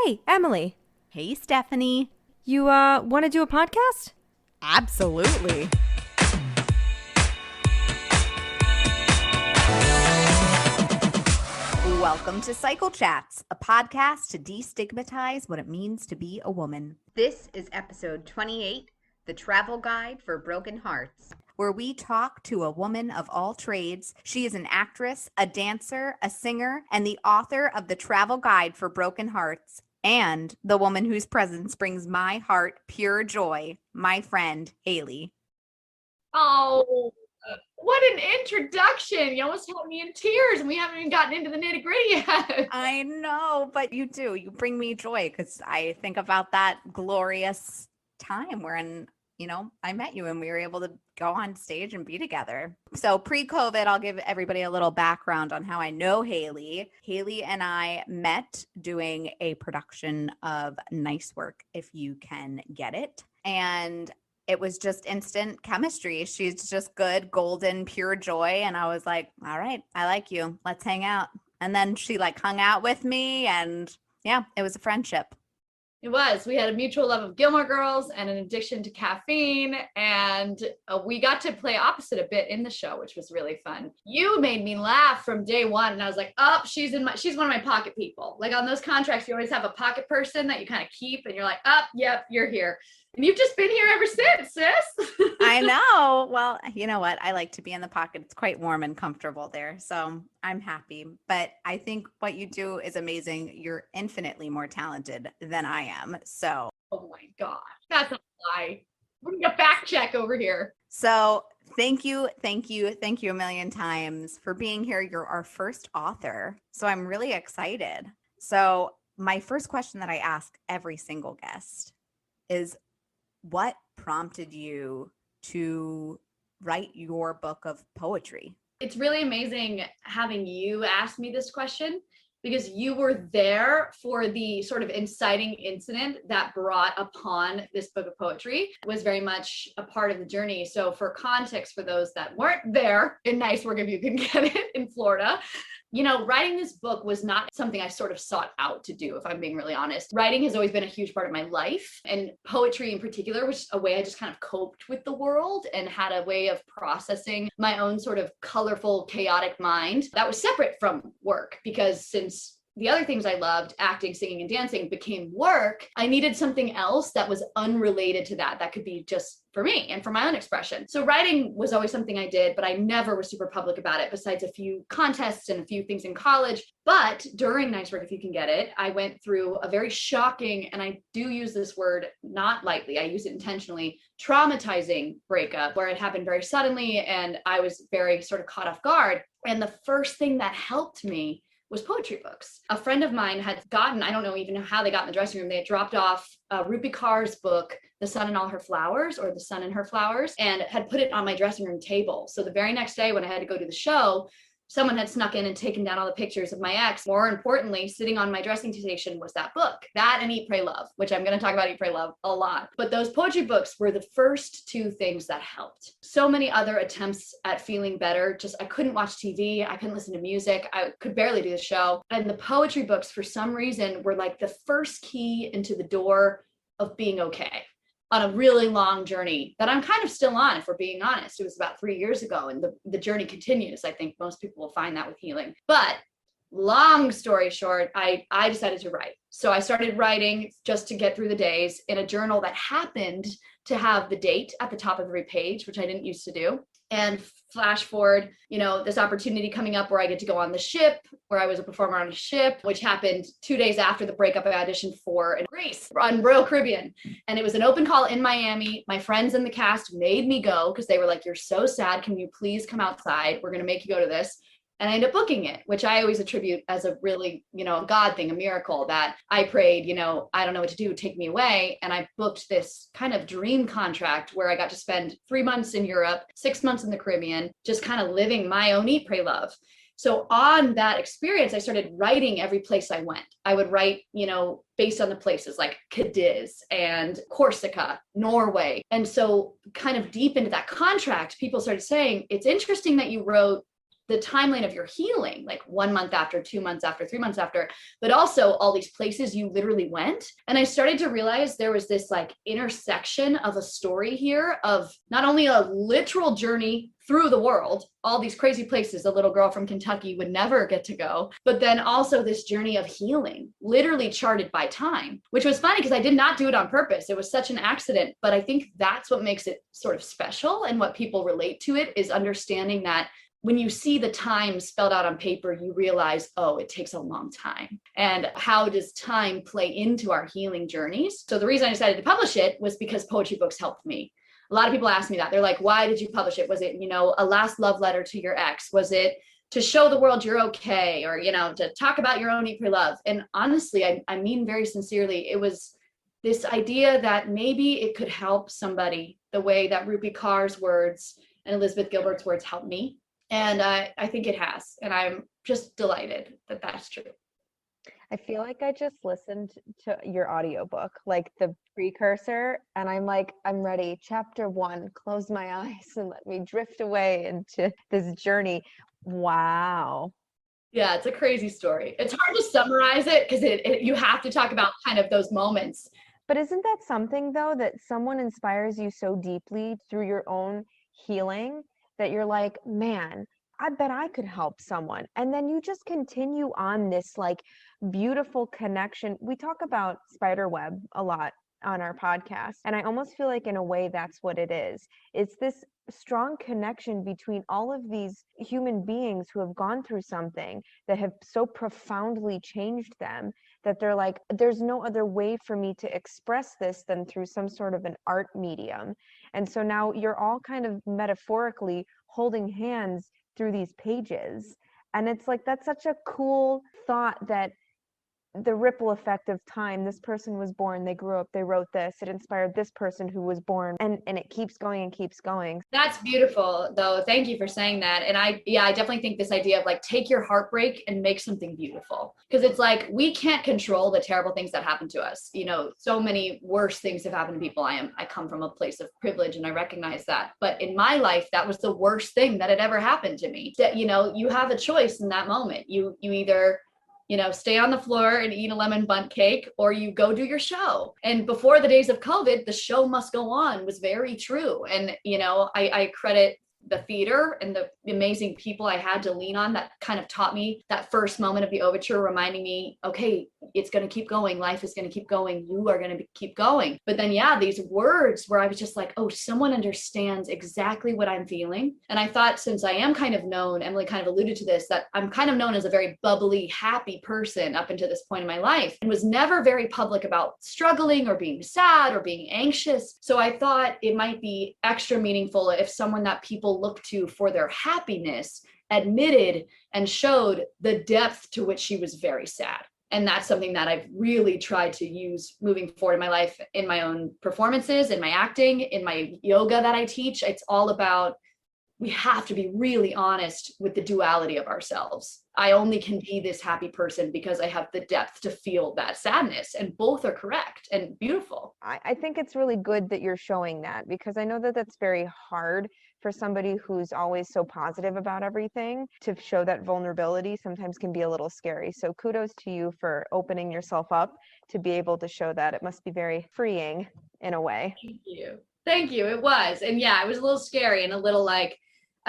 Hey, Emily, Hey, Stephanie. you want to do a podcast? Absolutely. Welcome to Cycle Chats, a podcast to destigmatize what it means to be a woman. This is episode 28, The Travel Guide for Broken Hearts, where we talk to a woman of all trades. She is an actress, a dancer, a singer, and the author of The Travel Guide for Broken Hearts, and the woman whose presence brings my heart pure joy, my friend, Haley. Oh, what an introduction. You almost had me in tears and we haven't even gotten into the nitty gritty yet. I know, but you do. You bring me joy because I think about that glorious time wherein, I met you and we were able to go on stage and be together. So pre-COVID, I'll give everybody a little background on how I know Haley. Haley and I met doing a production of Nice Work, If You Can Get It. And it was just instant chemistry. She's just good, golden, pure joy. And I was like, all right, I like you. Let's hang out. And then she hung out with me and yeah, it was a friendship. It was. We had a mutual love of Gilmore Girls and an addiction to caffeine. And we got to play opposite a bit in the show, which was really fun. You made me laugh from day one. And I was like, oh, she's one of my pocket people. Like on those contracts, you always have a pocket person that you kind of keep and you're like, oh, yep, you're here. And you've just been here ever since, sis. I know. Well, you know what? I like to be in the pocket. It's quite warm and comfortable there. So I'm happy. But I think what you do is amazing. You're infinitely more talented than I am. So. Oh my gosh. That's a lie. We're going to fact check over here. So thank you a million times for being here. You're our first author. So I'm really excited. So my first question that I ask every single guest is, what prompted you to write your book of poetry? It's really amazing having you ask me this question because you were there for the sort of inciting incident that brought upon this book of poetry. It was very much a part of the journey. So for context, for those that weren't there in Nice Work, if you can get it, in Florida, writing this book was not something I sort of sought out to do, if I'm being really honest. Writing has always been a huge part of my life, and poetry in particular was a way I just kind of coped with the world and had a way of processing my own sort of colorful, chaotic mind that was separate from work, because since the other things I loved, acting, singing, and dancing, became work, I needed something else that was unrelated to that could be just for me and for my own expression. So writing was always something I did, but I never was super public about it, besides a few contests and a few things in college. But during Nice Work, If You Can Get It, I went through a very shocking, and I do use this word not lightly, I use it intentionally, traumatizing breakup, where it happened very suddenly and I was very sort of caught off guard. And the first thing that helped me was poetry books. A friend of mine had gotten, I don't know even how they got in the dressing room, they had dropped off Rupi Kaur's book, The Sun and All Her Flowers, or The Sun and Her Flowers, and had put it on my dressing room table. So the very next day when I had to go to the show, someone had snuck in and taken down all the pictures of my ex. More importantly, sitting on my dressing station was that book, that and Eat, Pray, Love, which I'm going to talk about Eat, Pray, Love a lot. But those poetry books were the first two things that helped. So many other attempts at feeling better. Just, I couldn't watch TV. I couldn't listen to music. I could barely do the show. And the poetry books, for some reason, were like the first key into the door of being okay on a really long journey that I'm kind of still on, if we're being honest. It was about 3 years ago, and the journey continues. I think most people will find that with healing. But long story short, I decided to write. So I started writing just to get through the days in a journal that happened to have the date at the top of every page, which I didn't used to do. And flash forward, this opportunity coming up where I get to go on the ship, where I was a performer on a ship, which happened 2 days after the breakup I auditioned for in Greece on Royal Caribbean. And it was an open call in Miami. My friends in the cast made me go because they were like, you're so sad. Can you please come outside? We're going to make you go to this. And I ended up booking it, which I always attribute as a really, God thing, a miracle that I prayed, I don't know what to do, take me away. And I booked this kind of dream contract where I got to spend 3 months in Europe, 6 months in the Caribbean, just kind of living my own Eat, Pray, Love. So on that experience, I started writing every place I went. I would write, based on the places like Cadiz and Corsica, Norway. And so kind of deep into that contract, people started saying, it's interesting that you wrote the timeline of your healing, like 1 month after, 2 months after, 3 months after, but also all these places you literally went. And I started to realize there was this like intersection of a story here of not only a literal journey through the world, all these crazy places a little girl from Kentucky would never get to go, but then also this journey of healing, literally charted by time, which was funny because I did not do it on purpose. It was such an accident, but I think that's what makes it sort of special, and what people relate to it is understanding that when you see the time spelled out on paper, you realize, oh, it takes a long time. And how does time play into our healing journeys? So the reason I decided to publish it was because poetry books helped me. A lot of people ask me that. They're like, why did you publish it? Was it, a last love letter to your ex? Was it to show the world you're okay? Or, to talk about your own eat, pray, love? And honestly, I mean very sincerely, it was this idea that maybe it could help somebody the way that Rupi Kaur's words and Elizabeth Gilbert's words helped me. And I think it has. And I'm just delighted that that's true. I feel like I just listened to your audiobook, like the precursor, and I'm like, I'm ready. Chapter 1, close my eyes and let me drift away into this journey. Wow. Yeah, it's a crazy story. It's hard to summarize it because you have to talk about kind of those moments. But isn't that something, though, that someone inspires you so deeply through your own healing that you're like, man, I bet I could help someone. And then you just continue on this like beautiful connection. We talk about Spiderweb a lot on our podcast, and I almost feel like in a way that's what it is. It's this strong connection between all of these human beings who have gone through something that have so profoundly changed them that they're like, there's no other way for me to express this than through some sort of an art medium. And so now you're all kind of metaphorically holding hands through these pages. And it's like, that's such a cool thought, that the ripple effect of time, this person was born, they grew up, they wrote this, it inspired this person who was born, and it keeps going and keeps going. That's beautiful, though. Thank you for saying that. And I definitely think this idea of like, take your heartbreak and make something beautiful, because it's like, we can't control the terrible things that happen to us. So many worse things have happened to people. I come from a place of privilege, and I recognize that, but in my life, that was the worst thing that had ever happened to me. That, you have a choice in that moment. You either stay on the floor and eat a lemon bundt cake, or you go do your show. And before the days of COVID, the show must go on was very true. And, I credit the theater and the amazing people I had to lean on that kind of taught me that first moment of the overture, reminding me, okay, it's going to keep going. Life is going to keep going. You are going to keep going. But then, these words where I was just like, oh, someone understands exactly what I'm feeling. And I thought, since I am kind of known, Emily kind of alluded to this, that I'm kind of known as a very bubbly, happy person up until this point in my life, and was never very public about struggling or being sad or being anxious. So I thought it might be extra meaningful if someone that people look to for their happiness admitted and showed the depth to which she was very sad. And that's something that I've really tried to use moving forward in my life, in my own performances, in my acting, in my yoga that I teach. It's all about, we have to be really honest with the duality of ourselves. I only can be this happy person because I have the depth to feel that sadness, and both are correct and beautiful. I think it's really good that you're showing that, because I know that that's very hard for somebody who's always so positive about everything. To show that vulnerability sometimes can be a little scary. So kudos to you for opening yourself up to be able to show that. It must be very freeing in a way. Thank you. It was. And it was a little scary and a little like,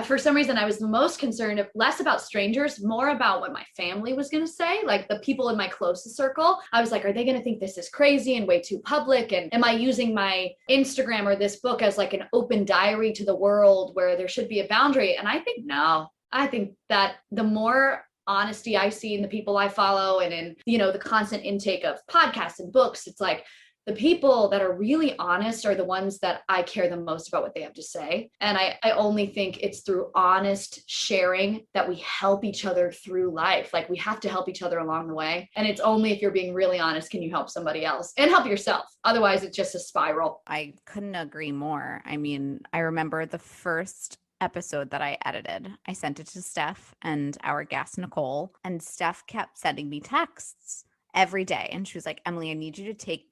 for some reason, I was the most concerned less about strangers, more about what my family was going to say, like the people in my closest circle. I was like, are they going to think this is crazy and way too public? And am I using my Instagram or this book as like an open diary to the world where there should be a boundary? And I think no. I think that the more honesty I see in the people I follow, and in, the constant intake of podcasts and books, it's like, the people that are really honest are the ones that I care the most about what they have to say. And I only think it's through honest sharing that we help each other through life. Like, we have to help each other along the way. And it's only if you're being really honest can you help somebody else and help yourself. Otherwise, it's just a spiral. I couldn't agree more. I mean, I remember the first episode that I edited. I sent it to Steph and our guest, Nicole, and Steph kept sending me texts every day. And she was like, Emily, I need you to take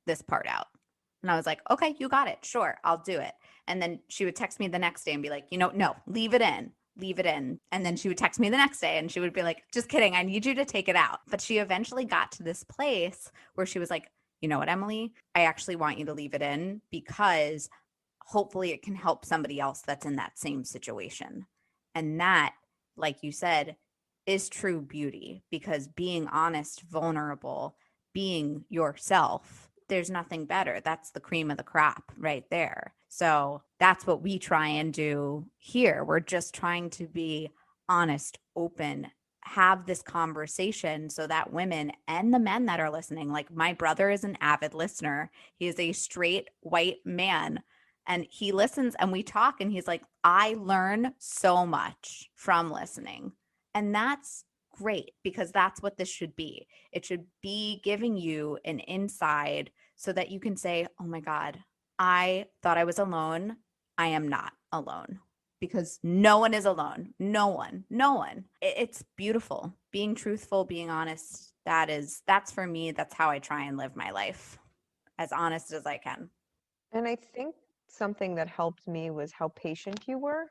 this part out. And I was like, okay, you got it. Sure, I'll do it. And then she would text me the next day and be like, no, leave it in. leave it in. And then she would text me the next day and she would be like, just kidding, I need you to take it out. But she eventually got to this place where she was like, you know what, Emily, I actually want you to leave it in because hopefully it can help somebody else that's in that same situation. And that, like you said, is true beauty, because being honest, vulnerable, being yourself, there's nothing better. That's the cream of the crop right there. So that's what we try and do here. We're just trying to be honest, open, have this conversation so that women and the men that are listening, like my brother is an avid listener. He is a straight white man and he listens and we talk and he's like, I learn so much from listening. And that's great because that's what this should be. It should be giving you an insight so that you can say, oh my God, I thought I was alone. I am not alone, because no one is alone. No one. It's beautiful. Being truthful, being honest. That's for me. That's how I try and live my life, as honest as I can. And I think something that helped me was how patient you were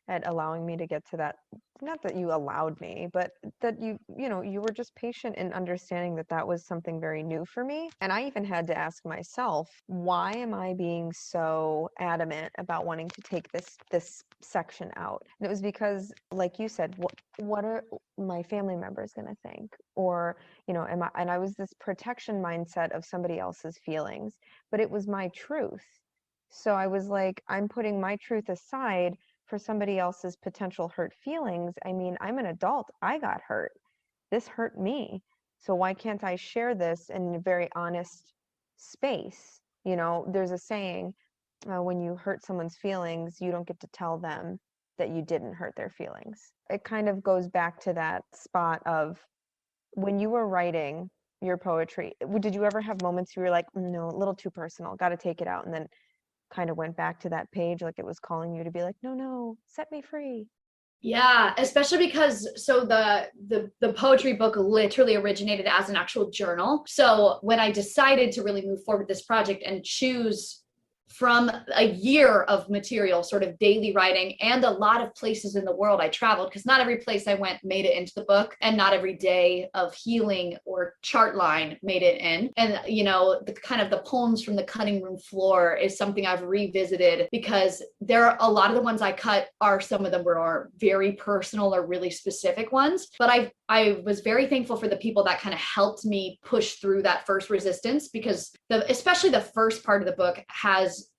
at allowing me to get to that. Not that you allowed me, but that you were just patient in understanding that that was something very new for me. And I even had to ask myself, why am I being so adamant about wanting to take this section out? And it was because, like you said, what are my family members going to think? Or, and I was this protection mindset of somebody else's feelings, but it was my truth. So I was like, I'm putting my truth aside for somebody else's potential hurt feelings. I mean, I'm an adult. I got hurt. This hurt me. So why can't I share this in a very honest space? There's a saying, when you hurt someone's feelings, you don't get to tell them that you didn't hurt their feelings. It kind of goes back to that spot of when you were writing your poetry, did you ever have moments where you're like, no, a little too personal, got to take it out, and then kind of went back to that page like it was calling you to be like, no, set me free? Yeah, especially because the poetry book literally originated as an actual journal. So when I decided to really move forward with this project and choose from a year of material, sort of daily writing, and a lot of places in the world I traveled, because not every place I went made it into the book, and not every day of healing or chart line made it in. And, the kind of the poems from the cutting room floor is something I've revisited, because there are a lot of the ones I cut some of them were very personal or really specific ones. But I was very thankful for the people that kind of helped me push through that first resistance, because especially the first part of the book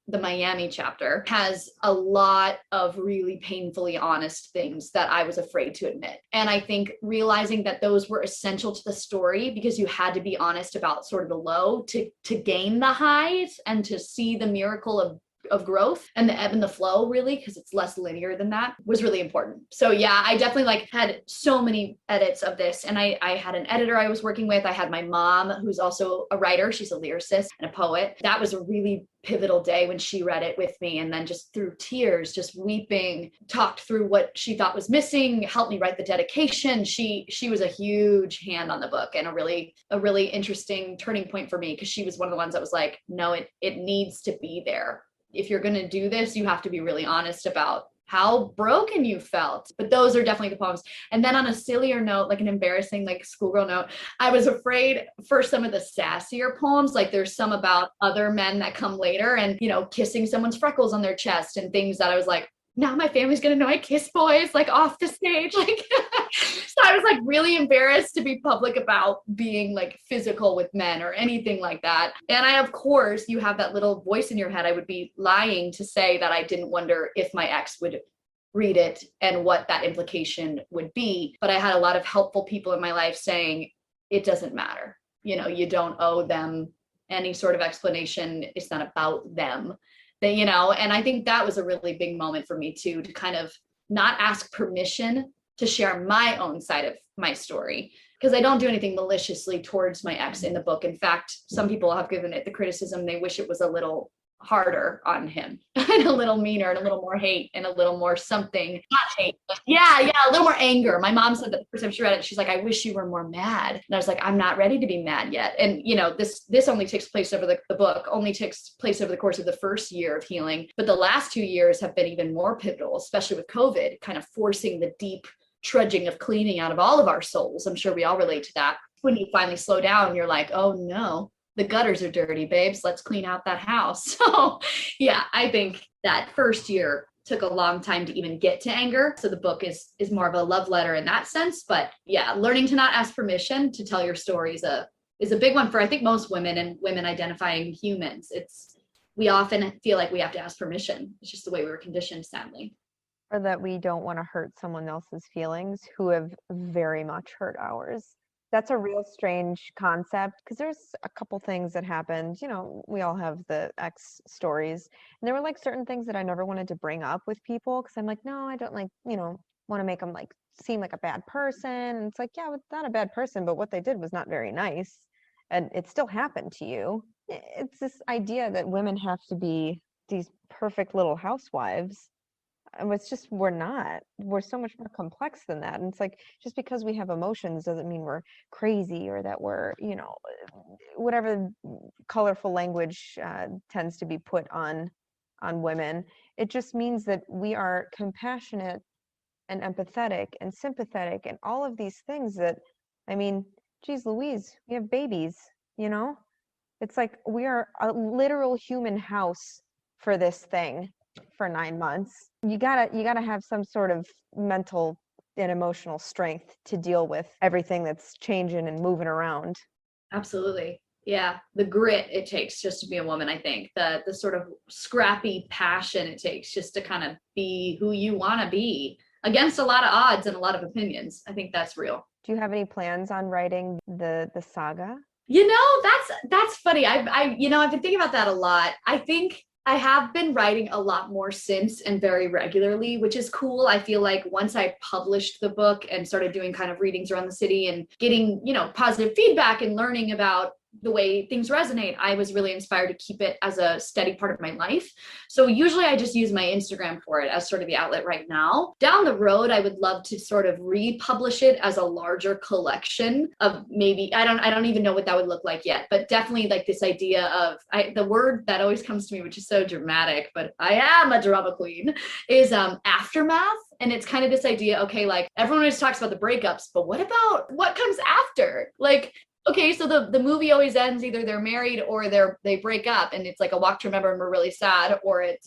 the Miami chapter has a lot of really painfully honest things that I was afraid to admit. And I think realizing that those were essential to the story, because you had to be honest about sort of the low to gain the highs and to see the miracle of growth and the ebb and the flow, really, because it's less linear than that, was really important. So yeah, I definitely had so many edits of this. And I had an editor I was working with. I had my mom, who's also a writer. She's a lyricist and a poet. That was a really pivotal day when she read it with me, and then just through tears, just weeping, talked through what she thought was missing, helped me write the dedication. She was a huge hand on the book, and a really interesting turning point for me, because she was one of the ones that was like, no, it needs to be there. If you're going to do this, you have to be really honest about how broken you felt. But those are definitely the poems. And then on a sillier note, like an embarrassing, like schoolgirl note, I was afraid for some of the sassier poems, like there's some about other men that come later and, kissing someone's freckles on their chest and things that I was like, now my family's going to know I kiss boys, like off the stage. Like, so I was like really embarrassed to be public about being like physical with men or anything like that. And of course, you have that little voice in your head. I would be lying to say that I didn't wonder if my ex would read it and what that implication would be. But I had a lot of helpful people in my life saying, it doesn't matter. You don't owe them any sort of explanation. It's not about them. And I think that was a really big moment for me too, to kind of not ask permission to share my own side of my story, because I don't do anything maliciously towards my ex in the book. In fact, some people have given it the criticism they wish it was a little harder on him and a little meaner and a little more hate and a little more something, not hate, but yeah, a little more anger. My mom said that the first time she read it, she's like, I wish you were more mad. And I was like, I'm not ready to be mad yet. And this only takes place over the book only takes place over the course of the first year of healing. But the last 2 years have been even more pivotal, especially with COVID, kind of forcing the deep trudging of cleaning out of all of our souls. I'm sure we all relate to that. When you finally slow down, you're like, oh no, the gutters are dirty, babes. Let's clean out that house. So yeah, I think that first year took a long time to even get to anger. So the book is more of a love letter in that sense. But yeah, learning to not ask permission to tell your story is a big one for, I think, most women and women identifying humans. We often feel like we have to ask permission. It's just the way we were conditioned, sadly. Or that we don't want to hurt someone else's feelings who have very much hurt ours. That's a real strange concept, because there's a couple things that happened. We all have the ex stories, and there were like certain things that I never wanted to bring up with people, because I'm like, no, I don't want to make them like seem like a bad person. And it's like, yeah, it's not a bad person, but what they did was not very nice, and it still happened to you. It's this idea that women have to be these perfect little housewives. And it's just, we're not. We're so much more complex than that. And it's like, just because we have emotions doesn't mean we're crazy, or that we're, whatever colorful language tends to be put on women. It just means that we are compassionate and empathetic and sympathetic and all of these things that, geez Louise, we have babies, It's like we are a literal human house for this thing for 9 months. You gotta have some sort of mental and emotional strength to deal with everything that's changing and moving around. Absolutely. Yeah. The grit it takes just to be a woman, I think. The sort of scrappy passion it takes just to kind of be who you want to be against a lot of odds and a lot of opinions. I think that's real. Do you have any plans on writing the saga? That's funny. I've been thinking about that a lot. I think I have been writing a lot more since, and very regularly, which is cool. I feel like once I published the book and started doing kind of readings around the city and getting, positive feedback and learning about the way things resonate, I was really inspired to keep it as a steady part of my life. So usually I just use my Instagram for it as sort of the outlet right now. Down the road, I would love to sort of republish it as a larger collection of maybe, I don't even know what that would look like yet, but definitely like this idea of, the word that always comes to me, which is so dramatic, but I am a drama queen, is aftermath. And it's kind of this idea, okay, like everyone always talks about the breakups, but what about what comes after? Like, okay, so the movie always ends either they're married or they break up, and it's like a walk to remember and we're really sad, or it's,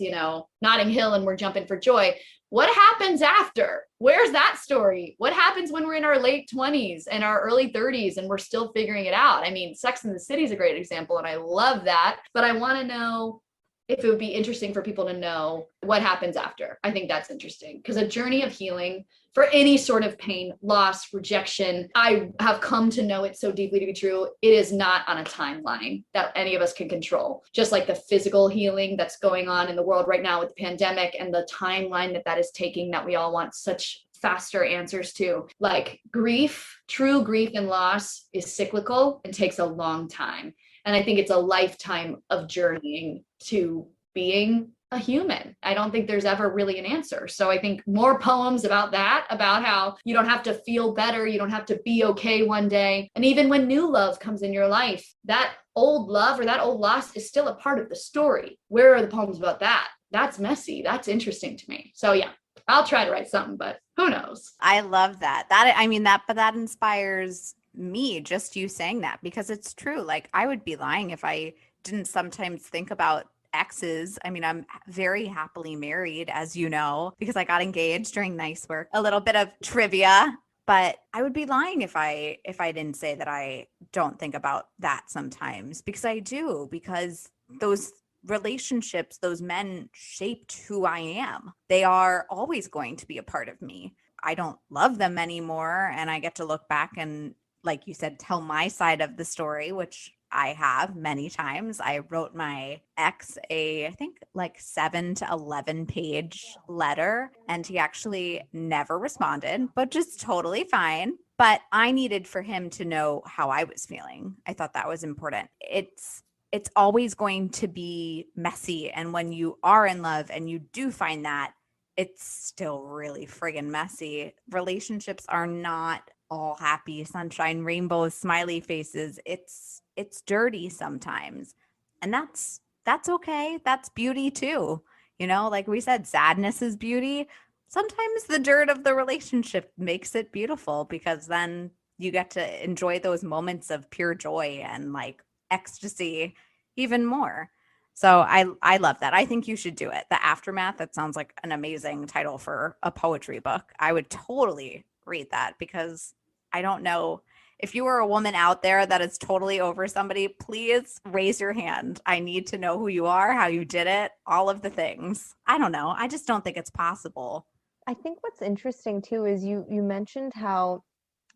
Notting Hill and we're jumping for joy. What happens after? Where's that story? What happens when we're in our late 20s and our early 30s and we're still figuring it out? Sex and the City is a great example, and I love that, but I want to know if it would be interesting for people to know what happens after. I think that's interesting, because a journey of healing for any sort of pain, loss, rejection, I have come to know it so deeply to be true. It is not on a timeline that any of us can control. Just like the physical healing that's going on in the world right now with the pandemic and the timeline that is taking, that we all want such faster answers to. Like grief, true grief and loss is cyclical and takes a long time. And I think it's a lifetime of journeying to being a human. I don't think there's ever really an answer. So I think more poems about that, about how you don't have to feel better, you don't have to be okay one day. And even when new love comes in your life, that old love or that old loss is still a part of the story. Where are the poems about that? That's messy. That's interesting to me. So yeah, I'll try to write something, but who knows? I love that. But that inspires me, just you saying that, because it's true. Like, I would be lying if I didn't sometimes think about exes. I'm very happily married, as you know, because I got engaged during Nice Work. A little bit of trivia, but I would be lying if I didn't say that I don't think about that sometimes, because I do, because those relationships, those men shaped who I am. They are always going to be a part of me. I don't love them anymore, and I get to look back and, like you said, tell my side of the story, which I have many times. I wrote my ex I think like 7 to 11 page letter, and he actually never responded, but just totally fine. But I needed for him to know how I was feeling. I thought that was important. It's it's always going to be messy. And when you are in love and you do find that, it's still really friggin' messy. Relationships are not all happy, sunshine, rainbows, smiley faces. It's dirty sometimes. And that's okay. That's beauty too. You know, like we said, sadness is beauty. Sometimes the dirt of the relationship makes it beautiful, because then you get to enjoy those moments of pure joy and like ecstasy even more. So I love that. I think you should do it. The Aftermath, that sounds like an amazing title for a poetry book. I would totally read that, because I don't know if you are a woman out there that is totally over somebody, please raise your hand. I need to know who you are, how you did it, all of the things. I don't know. I just don't think it's possible. I think what's interesting too is you mentioned how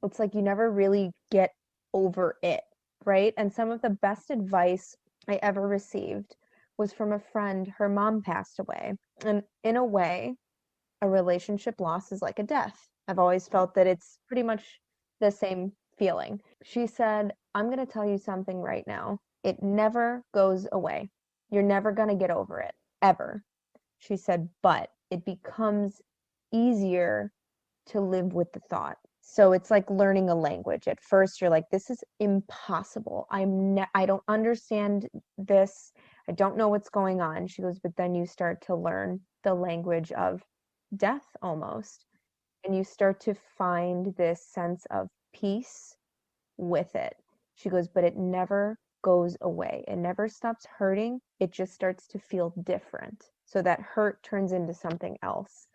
it's like you never really get over it, right? And some of the best advice I ever received was from a friend. Her mom passed away. And in a way, a relationship loss is like a death. I've always felt that it's pretty much the same feeling. She said, I'm going to tell you something right now. It never goes away. You're never going to get over it, ever. She said, but it becomes easier to live with the thought. So it's like learning a language. At first, you're like, this is impossible. I don't understand this. I don't know what's going on. She goes, but then you start to learn the language of death almost. And you start to find this sense of peace with it. She goes, but it never goes away. It never stops hurting. It just starts to feel different. So that hurt turns into something else.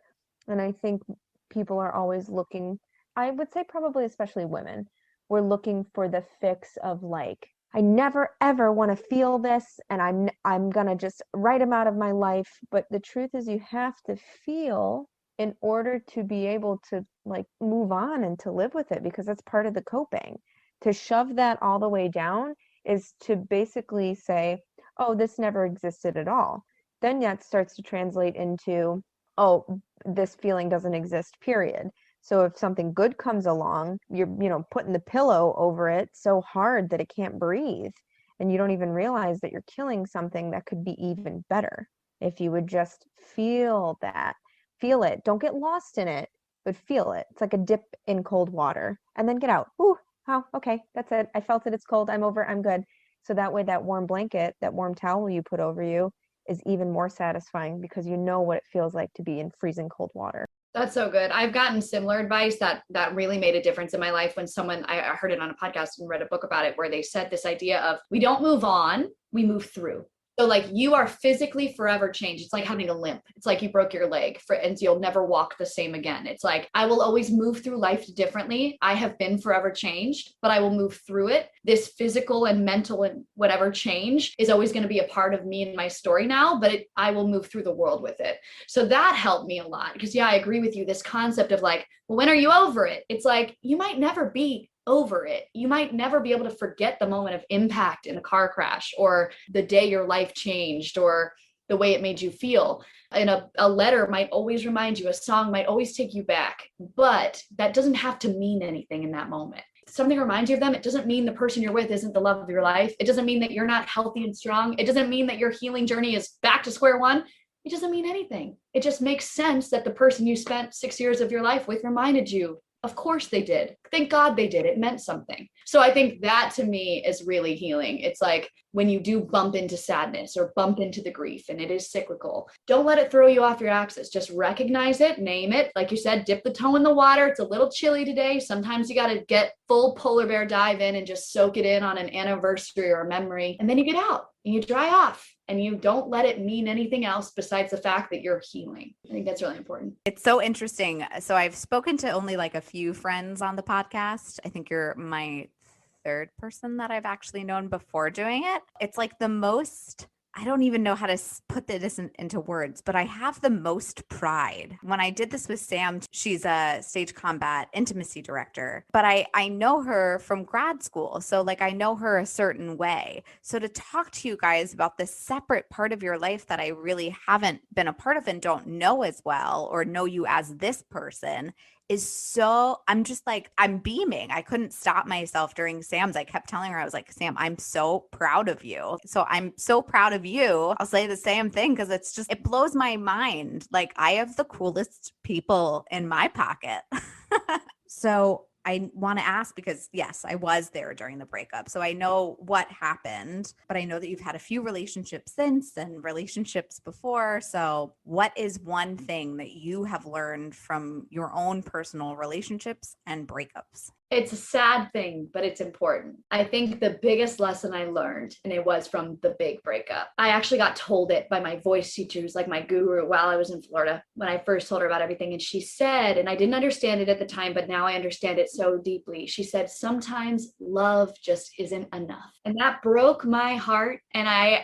And I think people are always looking, I would say probably especially women, we're looking for the fix of like, I never ever want to feel this, and I'm gonna just write them out of my life. But the truth is you have to feel in order to be able to like move on and to live with it, because that's part of the coping. To shove that all the way down is to basically say, oh, this never existed at all. Then that starts to translate into, oh, this feeling doesn't exist, period. So if something good comes along, you're, putting the pillow over it so hard that it can't breathe. And you don't even realize that you're killing something that could be even better. If you would just feel that, feel it. Don't get lost in it, but feel it. It's like a dip in cold water and then get out. Ooh, oh, okay, that's it. I felt it. It's cold. I'm over. I'm good. So that way, that warm blanket, that warm towel you put over you is even more satisfying, because you know what it feels like to be in freezing cold water. That's so good. I've gotten similar advice that really made a difference in my life when I heard it on a podcast and read a book about it, where they said this idea of, we don't move on, we move through. So like you are physically forever changed. It's like having a limp. It's like you broke your leg and you'll never walk the same again. It's like, I will always move through life differently. I have been forever changed, but I will move through it. This physical and mental and whatever change is always going to be a part of me and my story now, but I will move through the world with it. So that helped me a lot, because yeah, I agree with you. This concept of like, well, when are you over it? It's like, you might never be over it. You might never be able to forget the moment of impact in a car crash, or the day your life changed, or the way it made you feel. And a letter might always remind you, a song might always take you back, but that doesn't have to mean anything in that moment. Something reminds you of them. It doesn't mean the person you're with isn't the love of your life. It doesn't mean that you're not healthy and strong. It doesn't mean that your healing journey is back to square one. It doesn't mean anything. It just makes sense that the person you spent 6 years of your life with reminded you. Of course they did. Thank God they did. It meant something. So I think that to me is really healing. It's like when you do bump into sadness or bump into the grief, and it is cyclical, don't let it throw you off your axis. Just recognize it, name it. Like you said, dip the toe in the water. It's a little chilly today. Sometimes you got to get full polar bear dive in and just soak it in on an anniversary or a memory. And then you get out and you dry off. And you don't let it mean anything else besides the fact that you're healing. I think that's really important. It's so interesting. So I've spoken to only like a few friends on the podcast. I think you're my third person that I've actually known before doing it. It's like the most, I don't even know how to put this into words, but I have the most pride. When I did this with Sam, she's a stage combat intimacy director, but I know her from grad school. So like I know her a certain way. So to talk to you guys about this separate part of your life that I really haven't been a part of and don't know as well, or know you as this person, is so, I'm just like, I'm beaming. I couldn't stop myself during Sam's. I kept telling her, I was like, Sam, I'm so proud of you. So I'm so proud of you. I'll say the same thing because it's just, it blows my mind. Like, I have the coolest people in my pocket. So I want to ask because, yes, I was there during the breakup. So I know what happened, but I know that you've had a few relationships since and relationships before. So what is one thing that you have learned from your own personal relationships and breakups? It's a sad thing, but it's important. I think the biggest lesson I learned, and it was from the big breakup, I actually got told it by my voice teacher, who's like my guru, while I was in Florida when I first told her about everything. And she said, and I didn't understand it at the time, but now I understand it so deeply. She said, sometimes love just isn't enough. And that broke my heart. And I,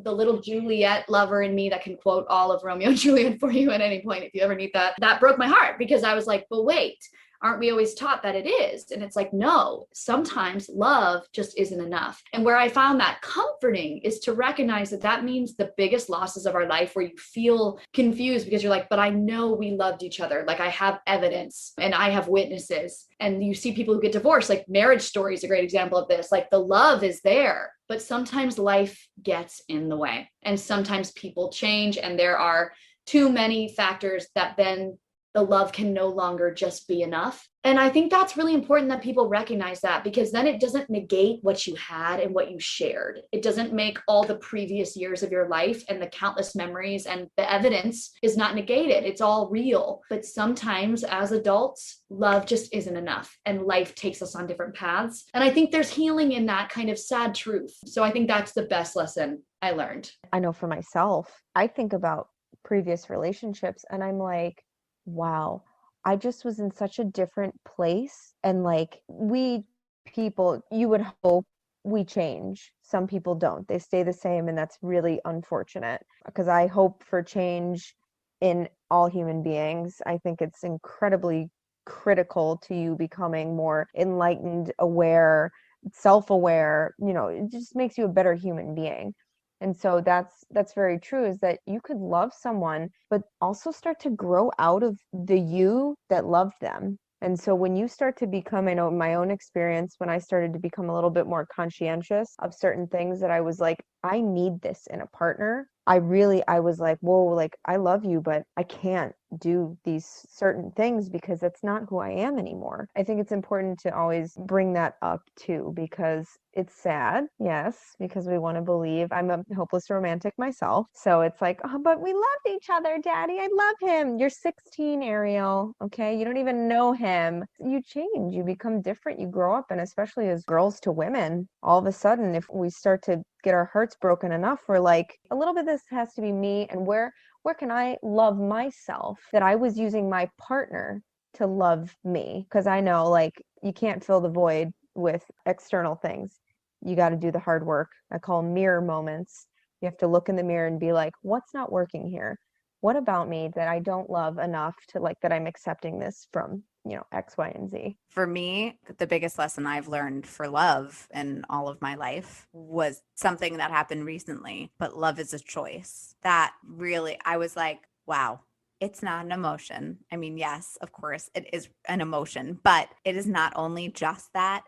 the little Juliet lover in me that can quote all of Romeo and Juliet for you at any point if you ever need that broke my heart, because I was like, but wait, aren't we always taught that it is? And it's like, no, sometimes love just isn't enough. And where I found that comforting is to recognize that that means the biggest losses of our life, where you feel confused because you're like, but I know we loved each other. Like, I have evidence and I have witnesses. And you see people who get divorced, like Marriage Story is a great example of this. Like, the love is there, but sometimes life gets in the way. And sometimes people change, and there are too many factors that then the love can no longer just be enough. And I think that's really important that people recognize that, because then it doesn't negate what you had and what you shared. It doesn't make all the previous years of your life and the countless memories and the evidence is not negated. It's all real. But sometimes as adults, love just isn't enough and life takes us on different paths. And I think there's healing in that kind of sad truth. So I think that's the best lesson I learned. I know for myself, I think about previous relationships and I'm like, wow, I just was in such a different place. And like, we people, you would hope we change. Some people don't. They stay the same. And that's really unfortunate, because I hope for change in all human beings. I think it's incredibly critical to you becoming more enlightened, aware, self-aware. It just makes you a better human being. And so that's very true, is that you could love someone, but also start to grow out of the you that loved them. And so when you start to become, I know in my own experience, when I started to become a little bit more conscientious of certain things that I was like, I need this in a partner. I was like, whoa, like, I love you, but I can't do these certain things because that's not who I am anymore. I think it's important to always bring that up too, because it's sad, yes, because we want to believe. I'm a hopeless romantic myself. So it's like, oh, but we loved each other, Daddy. I love him. You're 16, Ariel. Okay. You don't even know him. You change, you become different, you grow up. And especially as girls to women, all of a sudden, if we start to get our hearts broken enough, we're like, a little bit of this has to be me. And where can I love myself, that I was using my partner to love me? Because I know, like, you can't fill the void with external things. You got to do the hard work. I call them mirror moments. You have to look in the mirror and be like, what's not working here? What about me that I don't love enough to, like, that I'm accepting this from, X, Y, and Z? For me, the biggest lesson I've learned for love in all of my life was something that happened recently, but love is a choice. That really, I was like, wow, it's not an emotion. I mean, yes, of course, it is an emotion, but it is not only just that,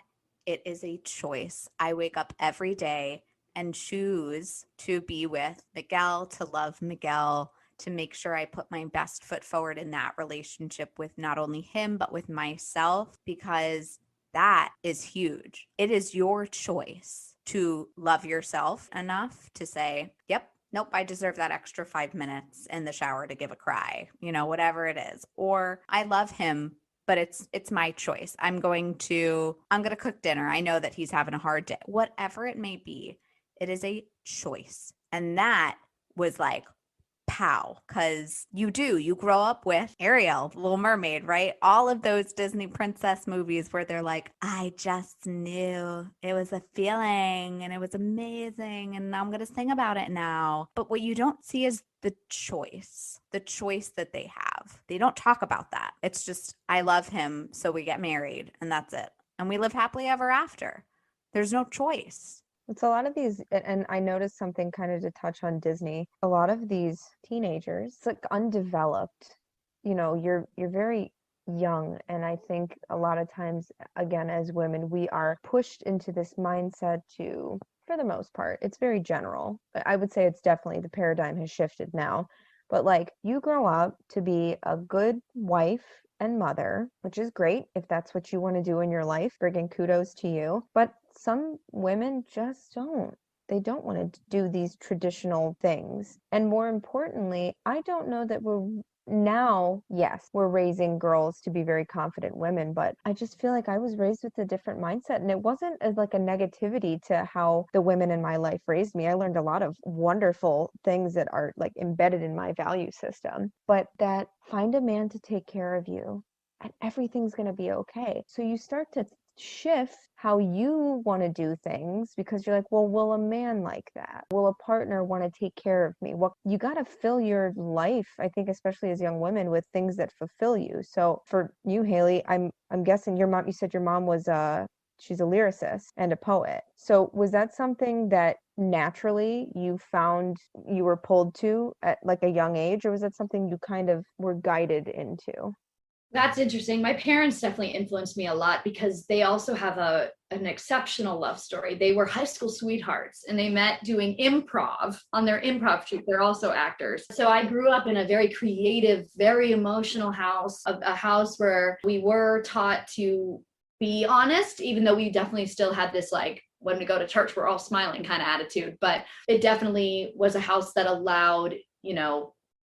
it is a choice. I wake up every day and choose to be with Miguel, to love Miguel, to make sure I put my best foot forward in that relationship with not only him, but with myself, because that is huge. It is your choice to love yourself enough to say, yep, nope, I deserve that extra 5 minutes in the shower to give a cry, whatever it is. Or I love him, but it's my choice. I'm going to cook dinner. I know that he's having a hard day. Whatever it may be, it is a choice. And that was like, pow, because you grow up with Ariel, Little Mermaid, right? All of those Disney princess movies where they're like, I just knew it was a feeling and it was amazing and I'm going to sing about it now. But what you don't see is the choice that they have. They don't talk about that. It's just, I love him, so we get married and that's it. And we live happily ever after. There's no choice. It's a lot of these, and I noticed something kind of to touch on Disney. A lot of these teenagers, it's like undeveloped. You're very young. And I think a lot of times, again, as women, we are pushed into this mindset to, for the most part, it's very general. I would say it's definitely the paradigm has shifted now. But like, you grow up to be a good wife and mother, which is great if that's what you want to do in your life. Friggin' kudos to you. But some women just don't. They don't want to do these traditional things. And more importantly, I don't know that we're now, yes, we're raising girls to be very confident women, but I just feel like I was raised with a different mindset, and it wasn't as like a negativity to how the women in my life raised me. I learned a lot of wonderful things that are like embedded in my value system, but that find a man to take care of you and everything's going to be okay. So you start to shift how you want to do things because you're like, well, will a man like that? Will a partner want to take care of me? Well, you got to fill your life, I think, especially as young women, with things that fulfill you. So for you, Haley, I'm guessing your mom, you said your mom was she's a lyricist and a poet. So was that something that naturally you found you were pulled to at like a young age, or was that something you kind of were guided into? That's interesting. My parents definitely influenced me a lot because they also have an exceptional love story. They were high school sweethearts and they met doing improv on their improv troupe. They're also actors. So I grew up in a very creative, very emotional house, a house where we were taught to be honest, even though we definitely still had this like, when we go to church, we're all smiling kind of attitude. But it definitely was a house that allowed,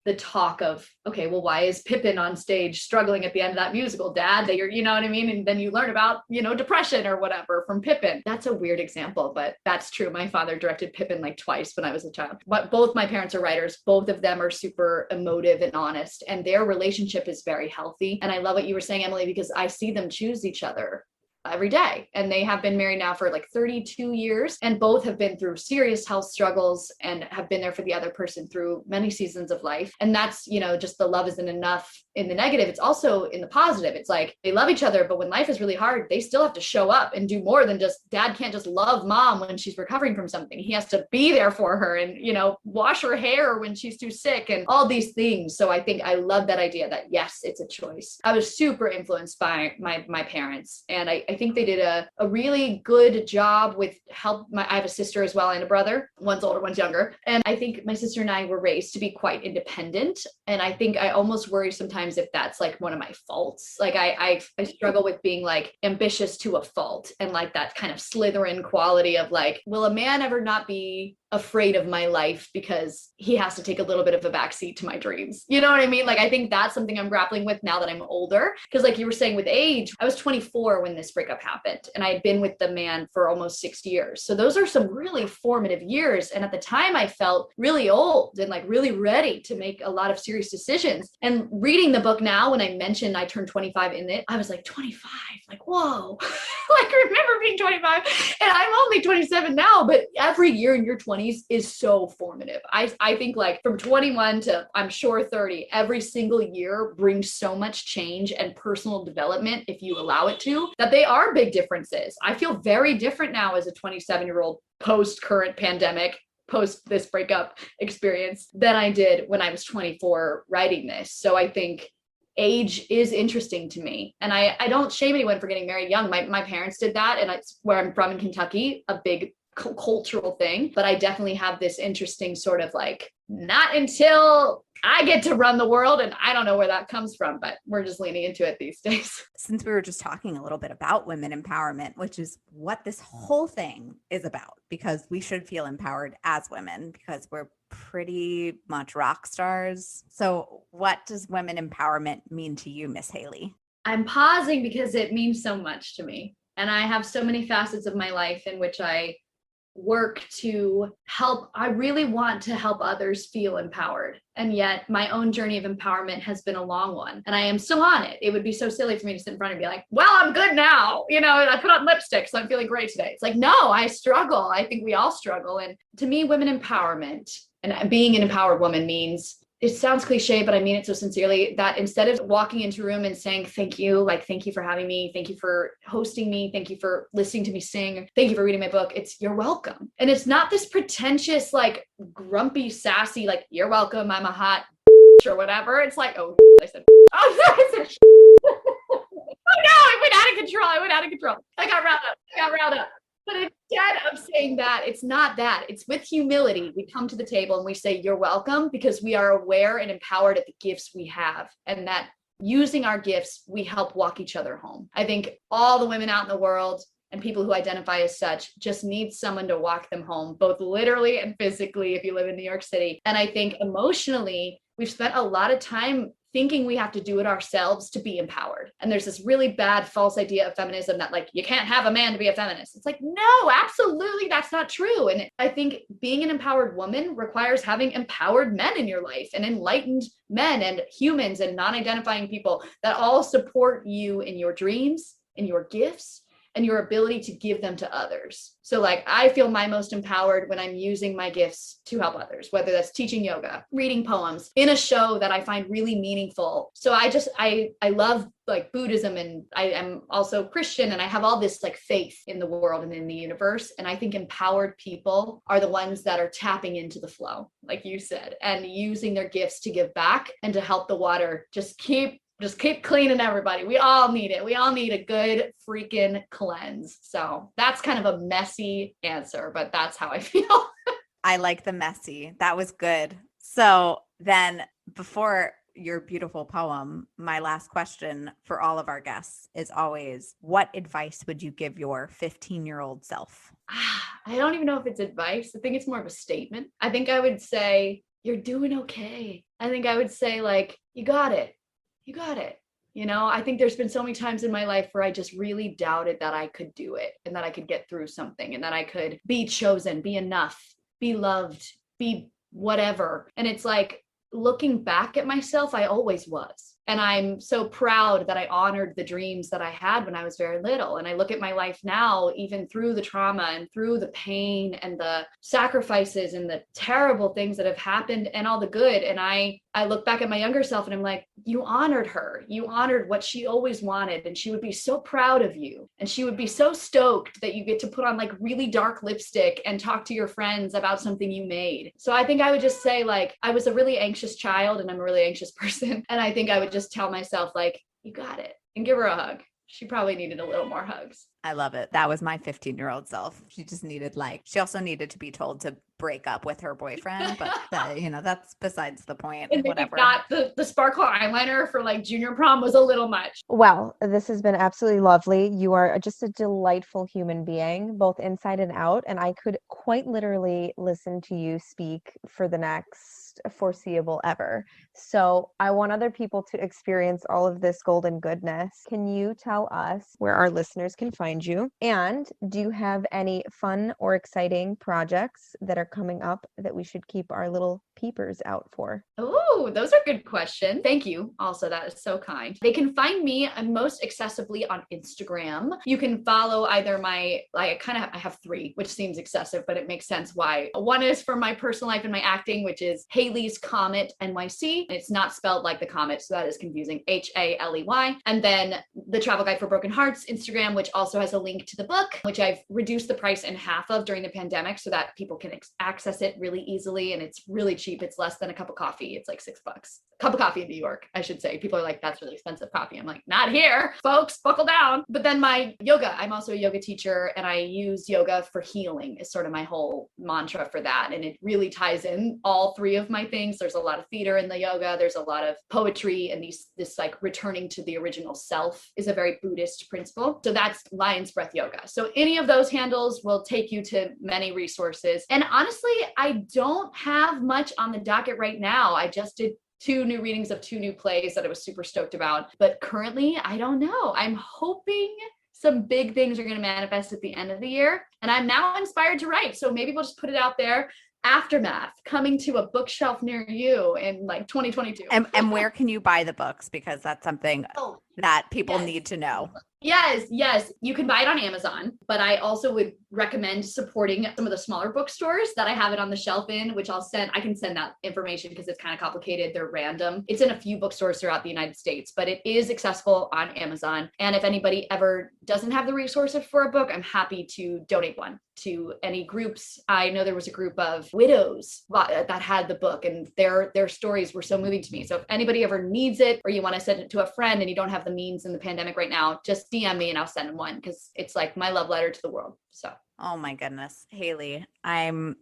the talk of, okay, well, why is Pippin on stage struggling at the end of that musical, Dad? That you're, you know what I mean? And then you learn about, depression or whatever from Pippin. That's a weird example, but that's true. My father directed Pippin like twice when I was a child. But both my parents are writers. Both of them are super emotive and honest, and their relationship is very healthy. And I love what you were saying, Emily, because I see them choose each other every day. And they have been married now for like 32 years, and both have been through serious health struggles and have been there for the other person through many seasons of life. And that's, just the love isn't enough in the negative. It's also in the positive. It's like they love each other, but when life is really hard, they still have to show up and do more than just, Dad can't just love Mom when she's recovering from something. He has to be there for her and, wash her hair when she's too sick and all these things. So I think I love that idea that yes, it's a choice. I was super influenced by my parents, and I think they did a really good job with help. I have a sister as well and a brother. One's older, one's younger. And I think my sister and I were raised to be quite independent. And I think I almost worry sometimes if that's like one of my faults. Like I struggle with being like ambitious to a fault, and like that kind of Slytherin quality of like, will a man ever not be afraid of my life because he has to take a little bit of a backseat to my dreams? You know what I mean? Like, I think that's something I'm grappling with now that I'm older. Because like you were saying with age, I was 24 when this breakup happened, and I had been with the man for almost 6 years. So those are some really formative years. And at the time I felt really old and like really ready to make a lot of serious decisions. And reading the book now, when I mentioned I turned 25 in it, I was like, 25, like, whoa, like I remember being 25 and I'm only 27 now, but every year in your 20s is so formative. I think like from 21 to I'm sure 30, every single year brings so much change and personal development if you allow it to, that they are big differences. I feel very different now as a 27-year-old post current pandemic, post this breakup experience than I did when I was 24 writing this. So I think age is interesting to me. And I don't shame anyone for getting married young. My parents did that. And it's where I'm from in Kentucky, a big cultural thing. But I definitely have this interesting sort of like, not until I get to run the world. And I don't know where that comes from, but we're just leaning into it these days. Since we were just talking a little bit about women empowerment, which is what this whole thing is about, because we should feel empowered as women because we're pretty much rock stars. So what does women empowerment mean to you, Miss Haley? I'm pausing because it means so much to me. And I have so many facets of my life in which I work to help. I really want to help others feel empowered. And yet my own journey of empowerment has been a long one, and I am still on it. It would be so silly for me to sit in front and be like, well, I'm good now. I put on lipstick, so I'm feeling great today. It's like, no, I struggle. I think we all struggle. And to me, women empowerment and being an empowered woman means, it sounds cliche, but I mean it so sincerely, that instead of walking into a room and saying, thank you, like, thank you for having me. Thank you for hosting me. Thank you for listening to me sing. Thank you for reading my book. It's you're welcome. And it's not this pretentious, like grumpy, sassy, like, you're welcome. I'm a hot or whatever. It's like, oh, I said, oh, I said out of control. I went out of control. I got riled up. But instead of saying that, it's not that. It's with humility. We come to the table and we say, you're welcome, because we are aware and empowered at the gifts we have, and that using our gifts, we help walk each other home. I think all the women out in the world and people who identify as such just need someone to walk them home, both literally and physically if you live in New York City. And I think emotionally, we've spent a lot of time thinking we have to do it ourselves to be empowered. And there's this really bad false idea of feminism that like, you can't have a man to be a feminist. It's like, no, absolutely, that's not true. And I think being an empowered woman requires having empowered men in your life, and enlightened men and humans and non-identifying people that all support you in your dreams, in your gifts, and your ability to give them to others. So like, I feel my most empowered when I'm using my gifts to help others, whether that's teaching yoga, reading poems, in a show that I find really meaningful. So I love like Buddhism, and I am also Christian, and I have all this like faith in the world and in the universe. And I think empowered people are the ones that are tapping into the flow, like you said, and using their gifts to give back and to help the water just keep cleaning everybody. We all need it. We all need a good freaking cleanse. So that's kind of a messy answer, but that's how I feel. I like the messy. That was good. So then before your beautiful poem, my last question for all of our guests is always, what advice would you give your 15-year-old self? I don't even know if it's advice. I think it's more of a statement. I think I would say, you're doing okay. I think I would say like, you got it. You got it. You know, I think there's been so many times in my life where I just really doubted that I could do it, and that I could get through something, and that I could be chosen, be enough, be loved, be whatever. And it's like, looking back at myself, I always was. And I'm so proud that I honored the dreams that I had when I was very little. And I look at my life now, even through the trauma and through the pain and the sacrifices and the terrible things that have happened and all the good. And I look back at my younger self and I'm like, you honored her. You honored what she always wanted. And she would be so proud of you. And she would be so stoked that you get to put on like really dark lipstick and talk to your friends about something you made. So I think I would just say like, I was a really anxious child, and I'm a really anxious person. And I think I would just tell myself like, you got it, and give her a hug. She probably needed a little more hugs. I love it. That was my 15-year-old self. She just needed she also needed to be told to break up with her boyfriend, but that's besides the point. And whatever. Not the sparkle eyeliner for like junior prom was a little much. Well, this has been absolutely lovely. You are just a delightful human being, both inside and out. And I could quite literally listen to you speak for the next foreseeable ever. So I want other people to experience all of this golden goodness. Can you tell us where our listeners can find you? And do you have any fun or exciting projects that are coming up that we should keep our little peepers out for? Oh, those are good questions. Thank you. Also, that is so kind. They can find me most accessibly on Instagram. You can follow either I have 3, which seems excessive, but it makes sense why. One is for my personal life and my acting, which is Haley's Comet NYC. It's not spelled like the comet, so that is confusing. HALEY. And then the Travel Guide for Broken Hearts Instagram, which also has a link to the book, which I've reduced the price in half of during the pandemic so that people can access it really easily. And it's really cheap. It's less than a cup of coffee. It's like $6. A cup of coffee in New York, I should say. People are like, that's really expensive coffee. I'm like, not here, folks, buckle down. But then my yoga, I'm also a yoga teacher, and I use yoga for healing is sort of my whole mantra for that. And it really ties in all 3 of my things. There's a lot of theater in the yoga. There's a lot of poetry, and this like returning to the original self is a very Buddhist principle. So that's Lion's Breath Yoga. So any of those handles will take you to many resources. And honestly, I don't have much on the docket right now. I just did 2 new readings of 2 new plays that I was super stoked about. But currently, I don't know. I'm hoping some big things are going to manifest at the end of the year. And I'm now inspired to write. So maybe we'll just put it out there. Aftermath, coming to a bookshelf near you in like 2022. And where can you buy the books? Because that's something that people need to know. Yes. You can buy it on Amazon, but I also would recommend supporting some of the smaller bookstores that I have it on the shelf in, which I can send that information because it's kind of complicated. They're random. It's in a few bookstores throughout the United States, but it is accessible on Amazon. And if anybody ever doesn't have the resources for a book, I'm happy to donate one. to any groups. I know there was a group of widows that had the book, and their stories were so moving to me. So if anybody ever needs it, or you want to send it to a friend and you don't have the means in the pandemic right now, just DM me and I'll send them one, because it's like my love letter to the world. So. Oh my goodness, Haley. I'm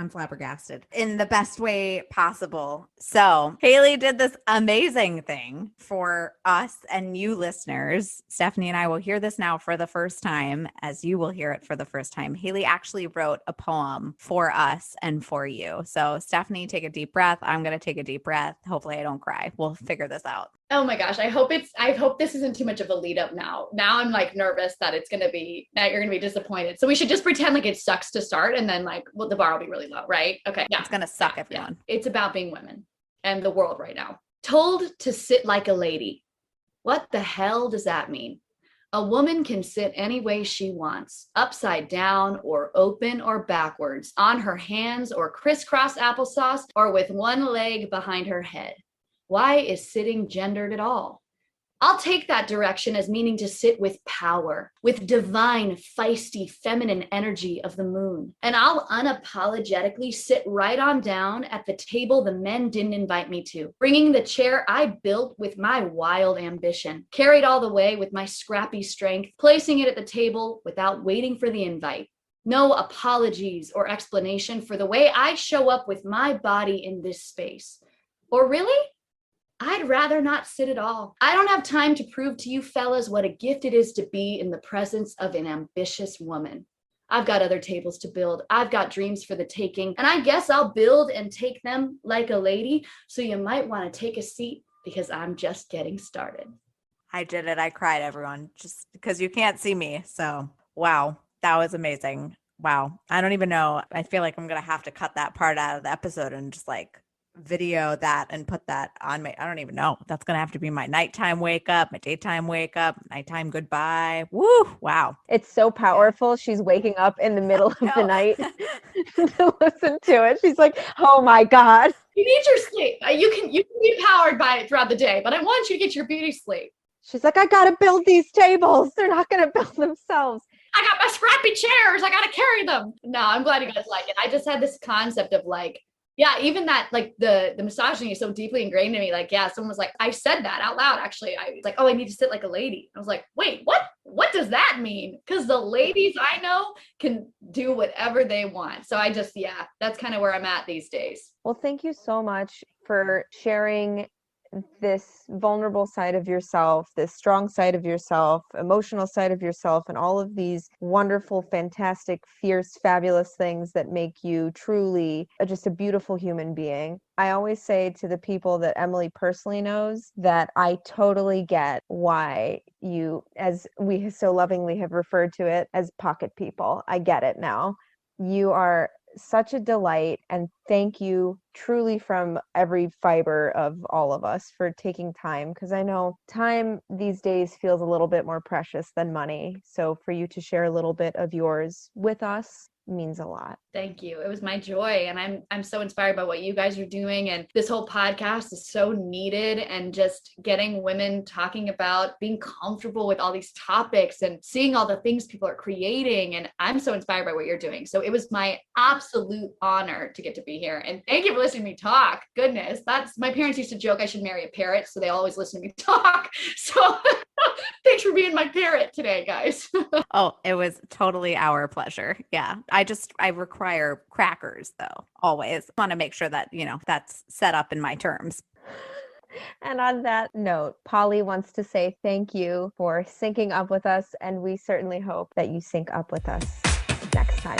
flabbergasted in the best way possible. So Haley did this amazing thing for us and you listeners. Stephanie and I will hear this now for the first time, as you will hear it for the first time. Haley actually wrote a poem for us and for you. So Stephanie, take a deep breath. I'm going to take a deep breath. Hopefully I don't cry. We'll figure this out. Oh my gosh. I hope this isn't too much of a lead up now. Now I'm like nervous that that you're going to be disappointed. So we should just pretend like it sucks to start, and then like, well, the bar will be really low, right? Okay. Yeah. It's going to suck, everyone. Yeah. It's about being women and the world right now. Told to sit like a lady. What the hell does that mean? A woman can sit any way she wants, upside down or open or backwards, on her hands or crisscross applesauce, or with one leg behind her head. Why is sitting gendered at all? I'll take that direction as meaning to sit with power, with divine, feisty, feminine energy of the moon. And I'll unapologetically sit right on down at the table the men didn't invite me to, bringing the chair I built with my wild ambition, carried all the way with my scrappy strength, placing it at the table without waiting for the invite. No apologies or explanation for the way I show up with my body in this space. Or really? I'd rather not sit at all. I don't have time to prove to you fellas what a gift it is to be in the presence of an ambitious woman. I've got other tables to build. I've got dreams for the taking, and I guess I'll build and take them like a lady. So you might want to take a seat, because I'm just getting started. I did it. I cried, everyone, just because you can't see me. So, wow, that was amazing. Wow. I don't even know. I feel like I'm going to have to cut that part out of the episode and just like video that and put that on my, I don't even know. That's going to have to be my nighttime wake up, my daytime wake up, nighttime goodbye. Woo. Wow. It's so powerful. She's waking up in the middle of the night to listen to it. She's like, oh my God. You need your sleep. You can be powered by it throughout the day, but I want you to get your beauty sleep. She's like, I got to build these tables. They're not going to build themselves. I got my scrappy chairs. I got to carry them. No, I'm glad you guys like it. I just had this concept of like, yeah, even that, like the misogyny is so deeply ingrained in me. Like, yeah, someone was like, I said that out loud, actually. I was like, oh, I need to sit like a lady. I was like, wait, what? What does that mean? Because the ladies I know can do whatever they want. So I just, yeah, that's kind of where I'm at these days. Well, thank you so much for sharing this vulnerable side of yourself, this strong side of yourself, emotional side of yourself, and all of these wonderful, fantastic, fierce, fabulous things that make you truly just a beautiful human being. I always say to the people that Emily personally knows that I totally get why you, as we so lovingly have referred to it, as pocket people. I get it now. You are such a delight, and thank you truly from every fiber of all of us for taking time, because I know time these days feels a little bit more precious than money. So for you to share a little bit of yours with us means a lot. Thank you. It was my joy. And I'm so inspired by what you guys are doing. And this whole podcast is so needed, and just getting women talking about being comfortable with all these topics and seeing all the things people are creating. And I'm so inspired by what you're doing. So it was my absolute honor to get to be here. And thank you for listening to me talk. Goodness, my parents used to joke I should marry a parrot, so they always listen to me talk. So thanks for being my parrot today, guys. Oh, it was totally our pleasure. Yeah. I require crackers though. Always want to make sure that, that's set up in my terms. And on that note, Polly wants to say thank you for syncing up with us. And we certainly hope that you sync up with us next time.